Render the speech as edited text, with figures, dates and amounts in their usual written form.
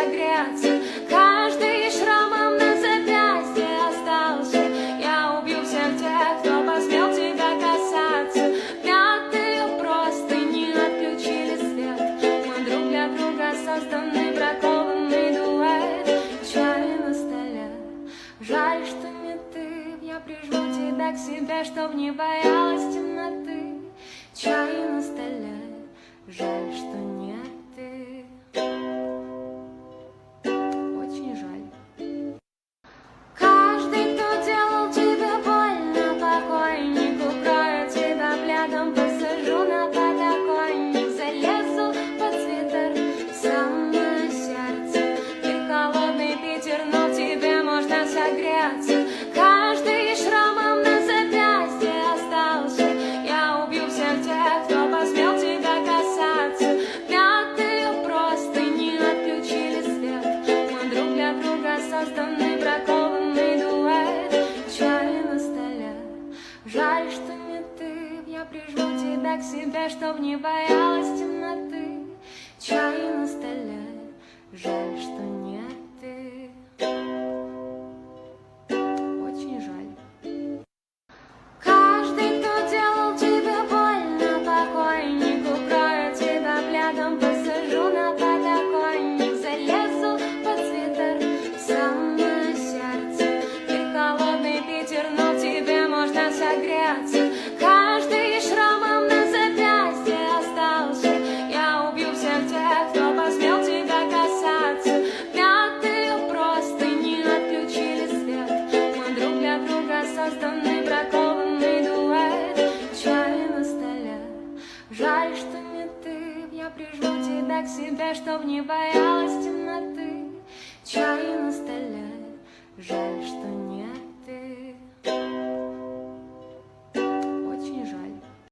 согреться. Каждый шрамом на запястье остался. Я убью всех тех, кто посмел тебя касаться. Пятые простыни отключили свет. Мы друг для друга созданы, бракованный дуэт. Чай на столе, жаль, что не ты. Я прижму тебя к себе, чтоб не боялась темноты. Чай на столе, жаль, что не ты. Очень жаль. Каждый, кто делал тебе больно, покойник, укрою тебя пледом, посажу на подоконник, залезу под свитер в самое сердце. Ты холодный Питер, но в тебе можно согреться. Каждый шрамом на запястье остался. Я убью всех тех, кто посмел тебя касаться. Пятые простыни отключили свет. Мы друг для друга созданы, бракованный дуэт. Чай на столе, жаль, что не ты. Я прижму тебя к себе, чтоб не боялась темноты. Чай на столе, жаль, что не ты. Очень жаль. Каждый, кто делал тебе больно, покойник, укрою тебя пледом, посажу на подоконник, залезу под свитер в самое сердце. Ты холодный Питер, но в тебе можно согреться. Каждый шрамом на запястье остался. Я убью всех тех, кто посмел тебя касаться. Пятые простыни отключили свет. Мы друг для друга созданы, бракованный дуэт. Чай на столе, жаль, что не ты. Я прижму тебя к себе, чтоб не боялась темноты. Чай на столе,